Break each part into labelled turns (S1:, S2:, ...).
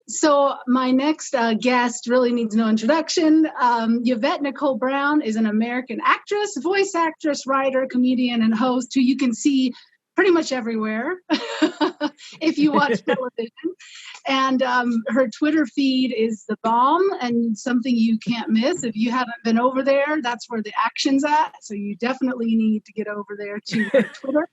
S1: So my next guest really needs no introduction. Yvette Nicole Brown is an American actress, voice actress, writer, comedian, and host who you can see pretty much everywhere if you watch television. And her Twitter feed is the bomb and something you can't miss. If you haven't been over there, that's where the action's at. So you definitely need to get over there to her Twitter.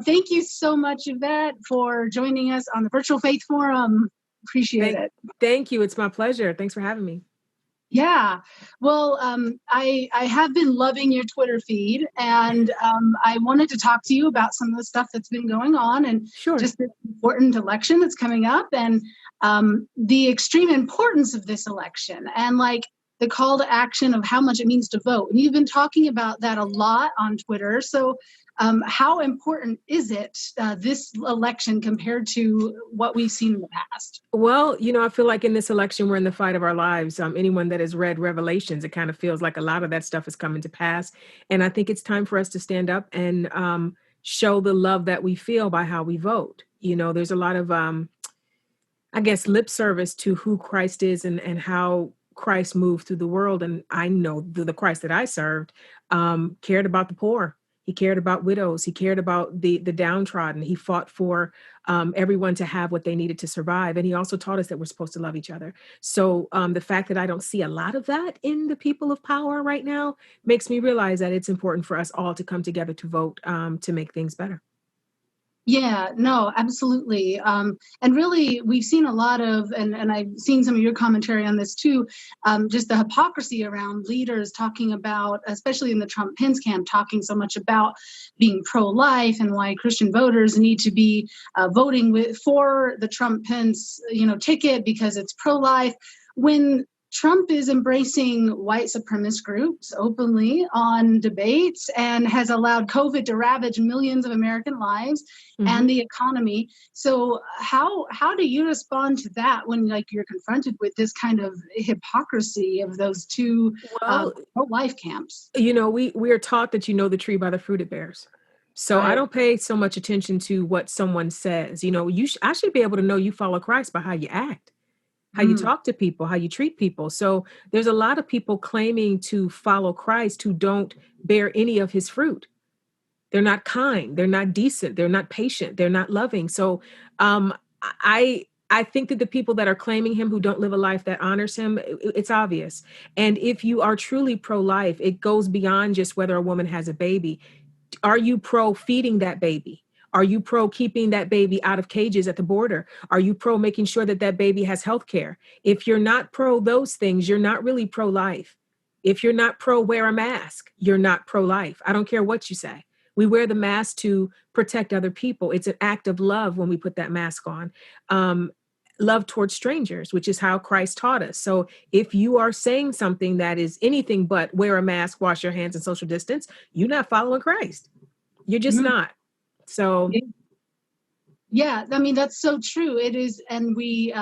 S1: Thank you so much, Yvette, for joining us on the Virtual Faith Forum. Appreciate it.
S2: Thank you. It's my pleasure. Thanks for having me.
S1: Yeah. Well, I have been loving your Twitter feed, and I wanted to talk to you about some of the stuff that's been going on and just this important election that's coming up and the extreme importance of this election and like the call to action of how much it means to vote. And you've been talking about that a lot on Twitter. So how important is it, this election, compared to what we've seen in the past?
S2: Well, I feel like in this election, we're in the fight of our lives. Anyone that has read Revelations, it kind of feels like a lot of that stuff is coming to pass. And I think it's time for us to stand up and show the love that we feel by how we vote. There's a lot of, lip service to who Christ is and how Christ moved through the world. And I know the Christ that I served cared about the poor. He cared about widows. He cared about the downtrodden. He fought for everyone to have what they needed to survive. And he also taught us that we're supposed to love each other. So the fact that I don't see a lot of that in the people of power right now makes me realize that it's important for us all to come together to vote to make things better.
S1: Yeah, no, absolutely. And really, we've seen a lot of, and I've seen some of your commentary on this too, just the hypocrisy around leaders talking about, especially in the Trump-Pence camp, talking so much about being pro-life and why Christian voters need to be voting for the Trump-Pence, ticket because it's pro-life. When Trump is embracing white supremacist groups openly on debates and has allowed COVID to ravage millions of American lives and the economy. So how do you respond to that when you're confronted with this kind of hypocrisy of those two pro-life camps?
S2: We are taught that the tree by the fruit it bears. So I don't pay so much attention to what someone says. I should be able to know you follow Christ by how you act, how you talk to people, how you treat people. So there's a lot of people claiming to follow Christ who don't bear any of his fruit. They're not kind. They're not decent. They're not patient. They're not loving. So I think that the people that are claiming him who don't live a life that honors him, it's obvious. And if you are truly pro-life, it goes beyond just whether a woman has a baby. Are you pro feeding that baby? Are you pro keeping that baby out of cages at the border? Are you pro making sure that that baby has health care? If you're not pro those things, you're not really pro-life. If you're not pro wear a mask, you're not pro-life. I don't care what you say. We wear the mask to protect other people. It's an act of love when we put that mask on. Love towards strangers, which is how Christ taught us. So if you are saying something that is anything but wear a mask, wash your hands, and social distance, you're not following Christ. You're just not. So,
S1: yeah, I mean, that's so true. It is. And we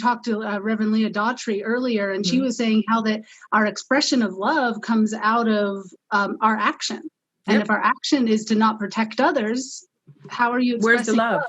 S1: talked to Reverend Leah Daughtry earlier, and she was saying how that our expression of love comes out of our action. And if our action is to not protect others, how are you expressing
S2: where's the love?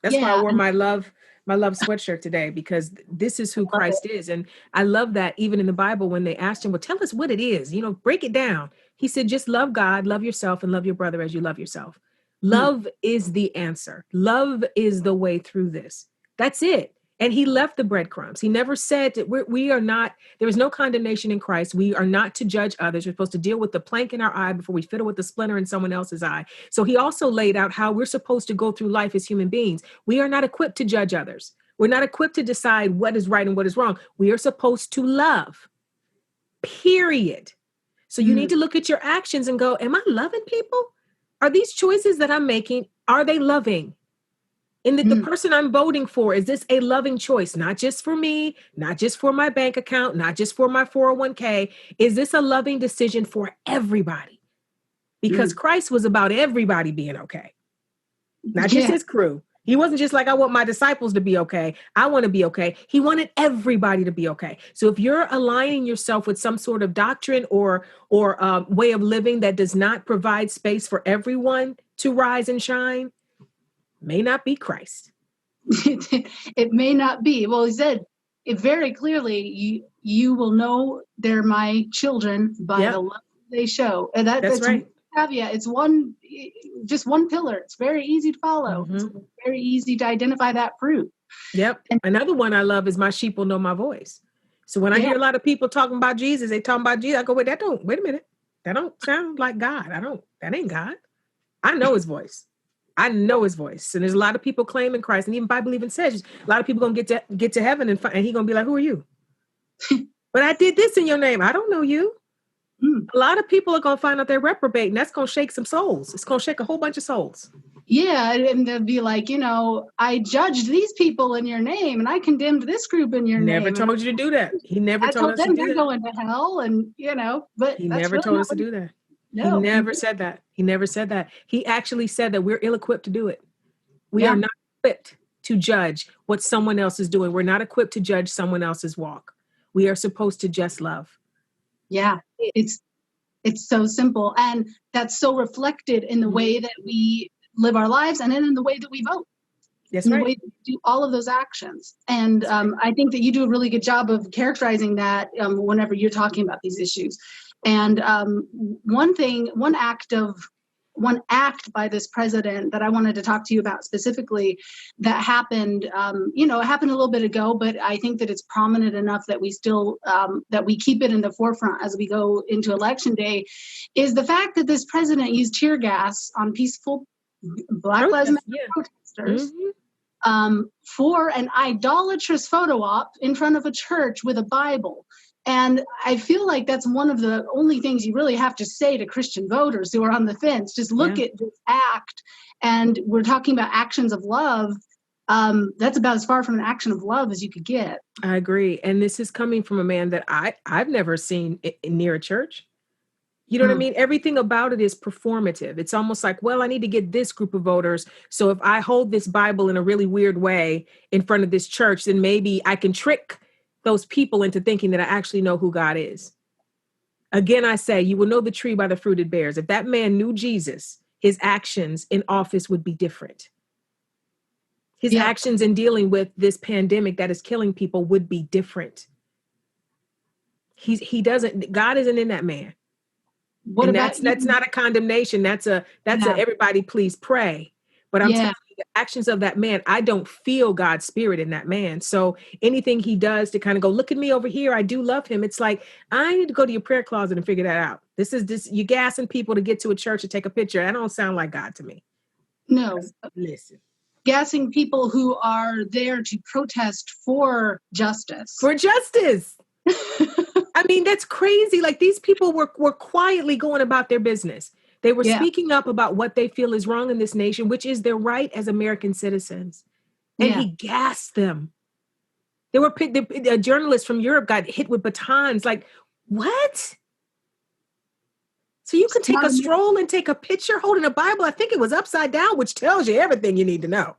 S2: That's why I wore my love sweatshirt today, because this is who Christ is. And I love that even in the Bible, when they asked him, well, tell us what it is, break it down. He said, just love God, love yourself, and love your brother as you love yourself. Love is the answer. Love is the way through this. That's it. And he left the breadcrumbs. He never said that we are not, there is no condemnation in Christ. We are not to judge others. We're supposed to deal with the plank in our eye before we fiddle with the splinter in someone else's eye. So he also laid out how we're supposed to go through life as human beings. We are not equipped to judge others. We're not equipped to decide what is right and what is wrong. We are supposed to love, period. So you need to look at your actions and go, am I loving people? Are these choices that I'm making, are they loving? And the person I'm voting for, is this a loving choice? Not just for me, not just for my bank account, not just for my 401k. Is this a loving decision for everybody? Because Christ was about everybody being okay, not just his crew. He wasn't just like, I want my disciples to be okay. I want to be okay. He wanted everybody to be okay. So if you're aligning yourself with some sort of doctrine or way of living that does not provide space for everyone to rise and shine, may not be Christ.
S1: It may not be. Well, he said it very clearly. You will know they're my children by the love they show. And
S2: that's right.
S1: Caveat. It's just one pillar. It's very easy to follow. It's very easy to identify that fruit.
S2: Yep. And another one I love is my sheep will know my voice. So when I hear a lot of people talking about Jesus, they talking about Jesus, I go, wait a minute. That don't sound like God. That ain't God. I know his voice. I know his voice. And there's a lot of people claiming Christ. And even Bible even says a lot of people gonna get to heaven and he's gonna be like, who are you? But I did this in your name. I don't know you. A lot of people are gonna find out they're reprobate, and that's gonna shake some souls. It's gonna shake a whole bunch of souls.
S1: Yeah, and they'll be like, I judged these people in your name, and I condemned this group in your name.
S2: Never told you to do that. He never told us to do that. I told them
S1: they're going to hell, and but
S2: he never told us to do that.
S1: No.
S2: He never said that. He never said that. He actually said that we're ill-equipped to do it. We are not equipped to judge what someone else is doing. We're not equipped to judge someone else's walk. We are supposed to just love.
S1: Yeah, it's so simple, and that's so reflected in the way that we live our lives, and then in the way that we vote.
S2: That's right.
S1: The way that we do all of those actions. And I think that you do a really good job of characterizing that whenever you're talking about these issues. And one act by this president that I wanted to talk to you about specifically that happened, it happened a little bit ago, but I think that it's prominent enough that we still, that we keep it in the forefront as we go into election day, is the fact that this president used tear gas on peaceful Black Lives Matter protesters for an idolatrous photo op in front of a church with a Bible. And I feel like that's one of the only things you really have to say to Christian voters who are on the fence. Just look at this act. And we're talking about actions of love. That's about as far from an action of love as you could get.
S2: I agree. And this is coming from a man that I've never seen near a church. You know what I mean? Everything about it is performative. It's almost like, well, I need to get this group of voters. So if I hold this Bible in a really weird way in front of this church, then maybe I can trick those people into thinking that I actually know who God is. Again, I say, you will know the tree by the fruit it bears. If that man knew Jesus, his actions in office would be different. His actions in dealing with this pandemic that is killing people would be different. God isn't in that man. That's not a condemnation. That's a everybody please pray. But I'm telling you, the actions of that man, I don't feel God's spirit in that man. So anything he does to kind of go, look at me over here, I do love him. It's like, I need to go to your prayer closet and figure that out. You're gassing people to get to a church to take a picture. That don't sound like God to me.
S1: No.
S2: Listen.
S1: Gassing people who are there to protest for justice.
S2: For justice. I mean, that's crazy. Like, these people were quietly going about their business. They were speaking up about what they feel is wrong in this nation, which is their right as American citizens. And he gassed them. A journalist from Europe got hit with batons. Like, what? So you can take a stroll and take a picture holding a Bible. I think it was upside down, which tells you everything you need to know.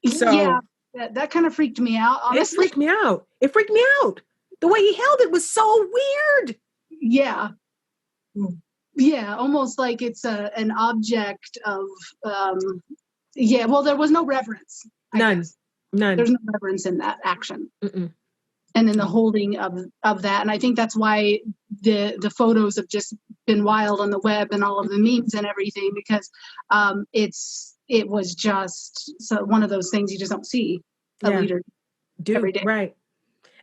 S2: So
S1: that kind of freaked me out. Honestly.
S2: It freaked me out. It freaked me out. The way he held it was so weird.
S1: Yeah. Yeah, almost like it's an object of, well, there was no reverence.
S2: None.
S1: There's no reverence in that action. And in the holding of that. And I think that's why the photos have just been wild on the web and all of the memes and everything, because it was just one of those things you just don't see a leader do every day.
S2: Right.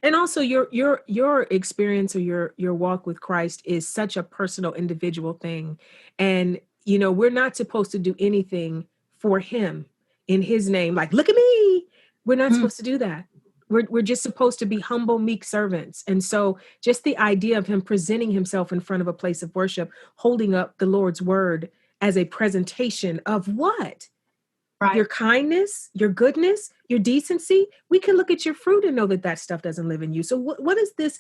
S2: And also your experience or your walk with Christ is such a personal, individual thing. And, we're not supposed to do anything for him in his name. Like, look at me. We're not supposed to do that. We're just supposed to be humble, meek servants. And so just the idea of him presenting himself in front of a place of worship, holding up the Lord's word as a presentation of what? Right. Your kindness, your goodness, your decency. We can look at your fruit and know that stuff doesn't live in you. So what is this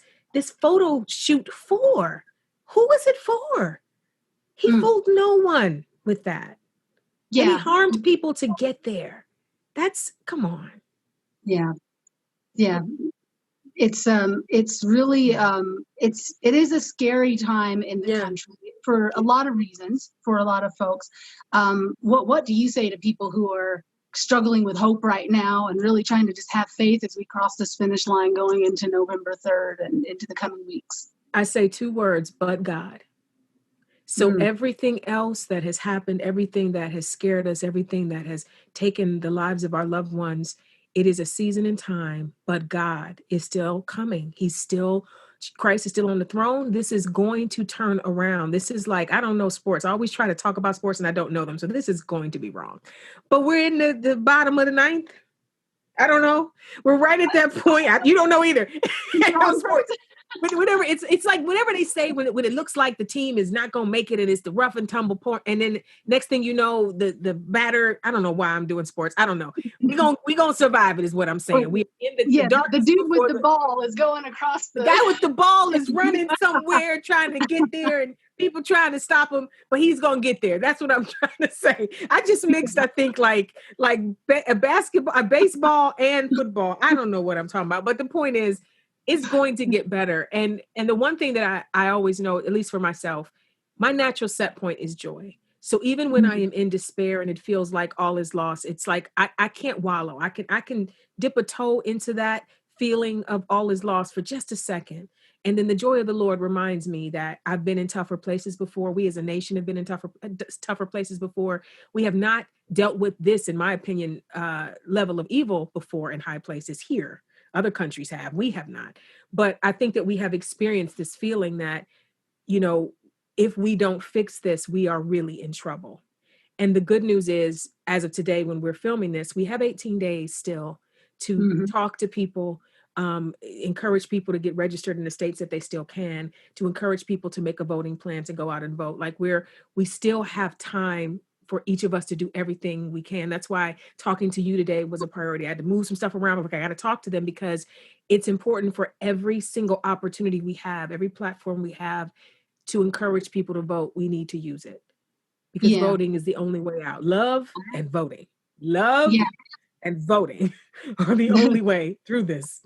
S2: photo shoot for? Who is it for? He fooled no one with that. Yeah. And he harmed people to get there. Come on.
S1: Yeah. Yeah. It's really, it is a scary time in the country for a lot of reasons, for a lot of folks. What do you say to people who are struggling with hope right now and really trying to just have faith as we cross this finish line going into November 3rd and into the coming weeks.
S2: I say 2 words, but God. So everything else that has happened, everything that has scared us, everything that has taken the lives of our loved ones, it is a season in time, but God is still coming. Christ is still on the throne. This is going to turn around. This is like, I don't know sports. I always try to talk about sports and I don't know them. So this is going to be wrong. But we're in the bottom of the ninth. I don't know. We're right at that point. You don't know either. Whatever it's like, whatever they say when it looks like the team is not gonna make it and it's the rough and tumble point, and then next thing you know, the batter. I don't know why I'm doing sports. I don't know. We gonna survive it is what I'm saying. We in
S1: the dude with the ball is going across
S2: the guy with the ball is running somewhere trying to get there, and people trying to stop him, but he's gonna get there. That's what I'm trying to say. I just mixed, I think, like a baseball and football. I don't know what I'm talking about, but the point is, it's going to get better. And the one thing that I always know, at least for myself, my natural set point is joy. So even when I am in despair and it feels like all is lost, it's like I can't wallow. I can dip a toe into that feeling of all is lost for just a second. And then the joy of the Lord reminds me that I've been in tougher places before. We as a nation have been in tougher places before. We have not dealt with this, in my opinion, level of evil before in high places here. Other countries have, we have not. But I think that we have experienced this feeling that, if we don't fix this, we are really in trouble. And the good news is, as of today, when we're filming this, we have 18 days still to talk to people, encourage people to get registered in the states that they still can, to encourage people to make a voting plan to go out and vote. Like we still have time for each of us to do everything we can. That's why talking to you today was a priority. I had to move some stuff around. I got to talk to them because it's important for every single opportunity we have, every platform we have to encourage people to vote. We need to use it because voting is the only way out. Love and voting. Love and voting are the only way through this.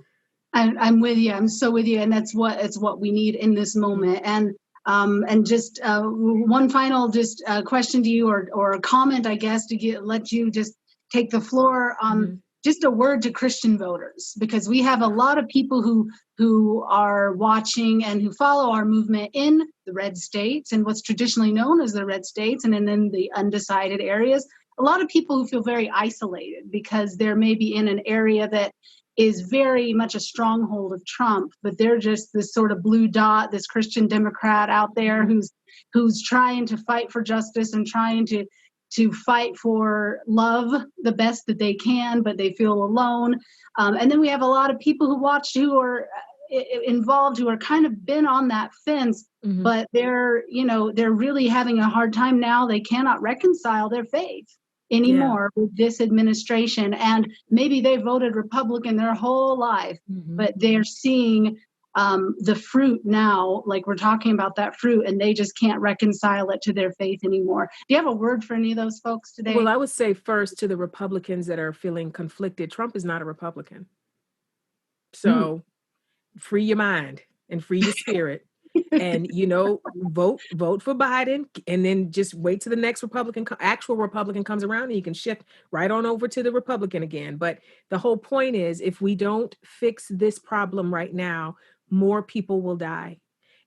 S1: I'm with you. I'm so with you. And it's what we need in this moment. And just one final question to you or a comment, I guess, to let you just take the floor. Just a word to Christian voters, because we have a lot of people who are watching and who follow our movement in the red states and what's traditionally known as the red states, and then the undecided areas. A lot of people who feel very isolated because they're maybe in an area that is very much a stronghold of Trump, but they're just this sort of blue dot, this Christian Democrat out there who's trying to fight for justice and trying to fight for love the best that they can, but they feel alone. And then we have a lot of people who are involved, who are kind of been on that fence, but they're really having a hard time now. They cannot reconcile their faith anymore with this administration. And maybe they voted Republican their whole life, but they're seeing the fruit now, like we're talking about that fruit, and they just can't reconcile it to their faith anymore. Do you have a word for any of those folks today?
S2: Well, I would say first to the Republicans that are feeling conflicted, Trump is not a Republican. So free your mind and free your spirit. And, vote for Biden, and then just wait till the next actual Republican comes around, and you can shift right on over to the Republican again. But the whole point is, if we don't fix this problem right now, more people will die,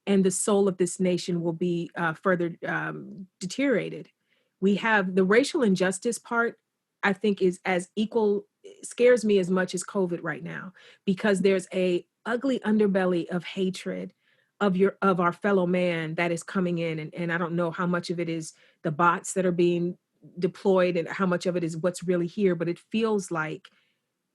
S2: and the soul of this nation will be further deteriorated. We have the racial injustice part, I think, is as equal, scares me as much as COVID right now, because there's a ugly underbelly of hatred of our fellow man that is coming in. And I don't know how much of it is the bots that are being deployed and how much of it is what's really here, but it feels like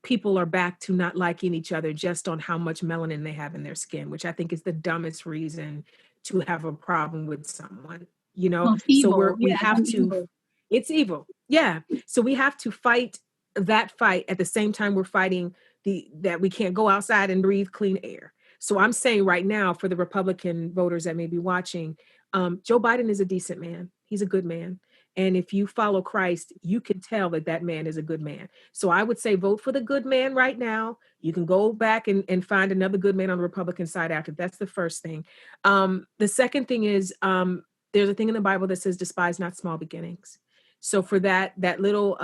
S2: people are back to not liking each other just on how much melanin they have in their skin, which I think is the dumbest reason to have a problem with someone,
S1: Well, evil.
S2: we have to, it's evil. Yeah. So we have to fight that fight at the same time we're fighting that we can't go outside and breathe clean air. So I'm saying right now, for the Republican voters that may be watching, Joe Biden is a decent man. He's a good man. And if you follow Christ, you can tell that man is a good man. So I would say vote for the good man right now. You can go back and find another good man on the Republican side after. That's the first thing. The second thing is there's a thing in the Bible that says despise not small beginnings. So for that little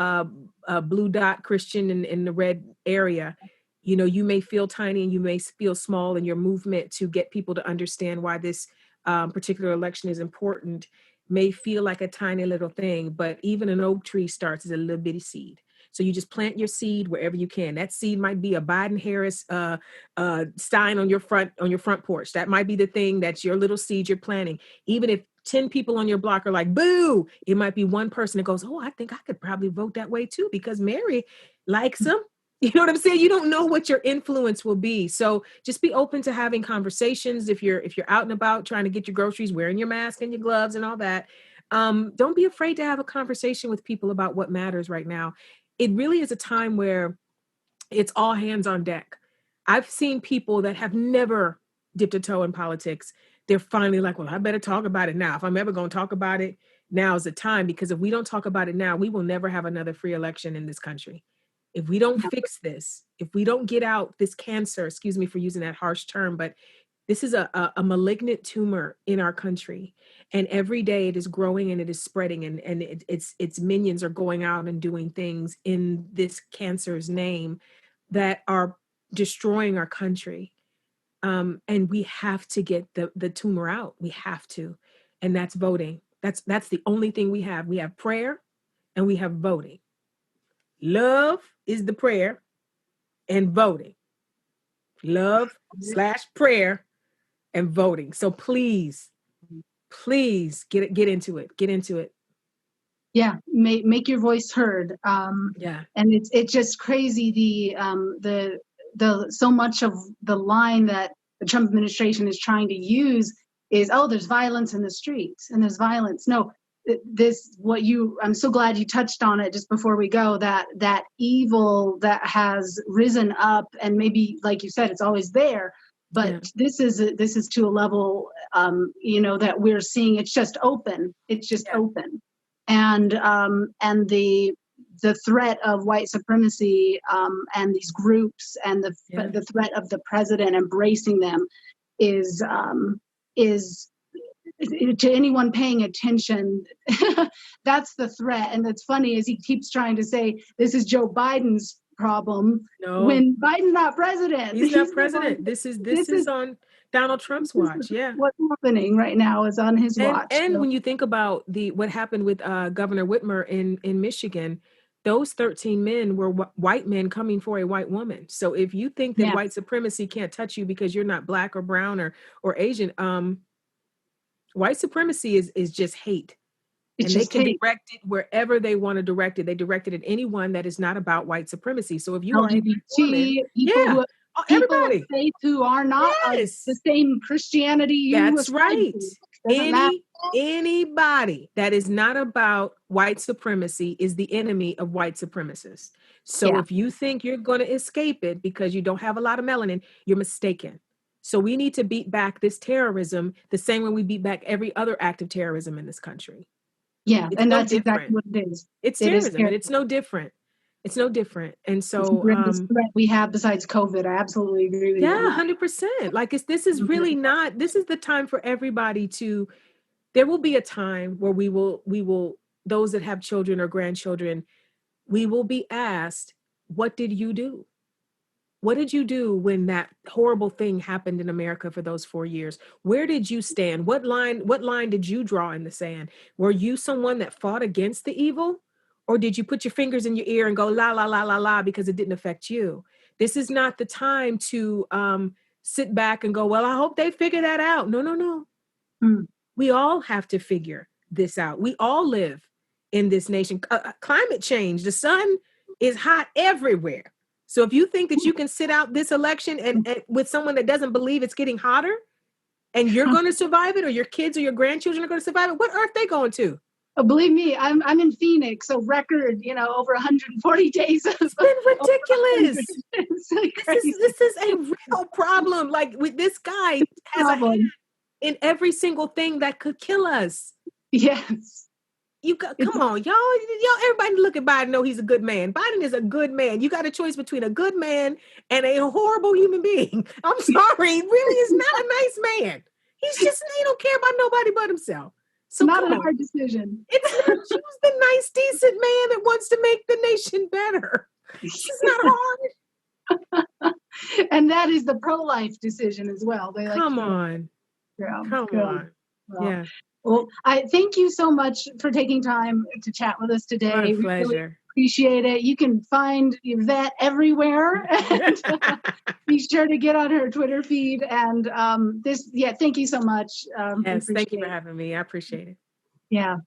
S2: blue dot Christian in the red area, you know, you may feel tiny and you may feel small in your movement to get people to understand why this particular election is important, may feel like a tiny little thing, but even an oak tree starts as a little bitty seed. So you just plant your seed wherever you can. That seed might be a Biden Harris sign on your front porch. That might be the thing that's your little seed you're planting. Even if 10 people on your block are like, boo, it might be one person that goes, oh, I think I could probably vote that way too, because Mary likes him. You know what I'm saying? You don't know what your influence will be. So just be open to having conversations. If you're out and about trying to get your groceries, wearing your mask and your gloves and all that, don't be afraid to have a conversation with people about what matters right now. It really is a time where it's all hands on deck. I've seen people that have never dipped a toe in politics. They're finally like, well, I better talk about it now. If I'm ever going to talk about it, now is the time, because if we don't talk about it now, we will never have another free election in this country. If we don't fix this, if we don't get out this cancer, excuse me for using that harsh term, but this is a malignant tumor in our country. And every day it is growing and it is spreading, and its minions are going out and doing things in this cancer's name that are destroying our country. And we have to get the tumor out. We have to. And that's voting. That's the only thing we have. We have prayer and we have voting. Love is the prayer and voting. Love/prayer and voting. So please get into it. Get into it.
S1: Yeah, make your voice heard.
S2: Yeah.
S1: And it's just crazy the so much of the line that the Trump administration is trying to use is, oh, there's violence in the streets and there's violence. No, I'm so glad you touched on it just before we go, that evil that has risen up, and maybe like you said, it's always there, but this is to a level, that we're seeing. It's just open. It's just open. And the threat of white supremacy and these groups and the threat of the president embracing them is to anyone paying attention, that's the threat. And it's funny, as he keeps trying to say, this is Joe Biden's problem. No. When Biden's not president.
S2: He's not president. This is on Donald Trump's watch. Yeah.
S1: What's happening right now is on his watch.
S2: And when you think about what happened with Governor Whitmer in Michigan, those 13 men were white men coming for a white woman. So if you think that white supremacy can't touch you because you're not black or brown or Asian, white supremacy is just hate. And they can direct it wherever they want to direct it. They direct it at anyone that is not about white supremacy. So if you are a woman,
S1: everybody, of faith who are not the same Christianity.
S2: That's right. Anybody that is not about white supremacy is the enemy of white supremacists. So if you think you're going to escape it because you don't have a lot of melanin, you're mistaken. So we need to beat back this terrorism the same way we beat back every other act of terrorism in this country.
S1: Yeah, and that's exactly what it is.
S2: It's terrorism, and it's no different. It's no different. And so
S1: it's the greatest threat we have besides COVID. I absolutely agree with you.
S2: Yeah, 100%. Like this is really not, this is the time for everybody to, there will be a time where we will, those that have children or grandchildren, we will be asked, what did you do? What did you do when that horrible thing happened in America for those 4 years? Where did you stand? What line did you draw in the sand? Were you someone that fought against the evil? Or did you put your fingers in your ear and go, la, la, la, la, la, because it didn't affect you? This is not the time to sit back and go, well, I hope they figure that out. No. We all have to figure this out. We all live in this nation. Climate change, the sun is hot everywhere. So if you think that you can sit out this election and with someone that doesn't believe it's getting hotter and you're going to survive it, or your kids or your grandchildren are going to survive it, what earth they going to?
S1: Oh, believe me, I'm in Phoenix, so record, over 140 days.
S2: It's been ridiculous. This is a real problem. Like with this guy has a hand in every single thing that could kill us.
S1: Yes.
S2: Come on, y'all, everybody look at Biden and know he's a good man. Biden is a good man. You got a choice between a good man and a horrible human being. I'm sorry, he really is not a nice man. He don't care about nobody but himself. So
S1: not
S2: come
S1: a
S2: on.
S1: hard decision.
S2: It's not. Choose the nice, decent man that wants to make the nation better. This is not hard.
S1: And that is the pro-life decision as well. They like
S2: Come on.
S1: yeah,
S2: Come
S1: good.
S2: on.
S1: Well,
S2: Yeah.
S1: well, I thank you so much for taking time to chat with us today.
S2: My
S1: We really
S2: pleasure.
S1: appreciate it. You can find Yvette everywhere, and be sure to get on her Twitter feed. And thank you so much.
S2: Yes, thank you for
S1: Appreciate it.
S2: having me. I appreciate it.
S1: Yeah.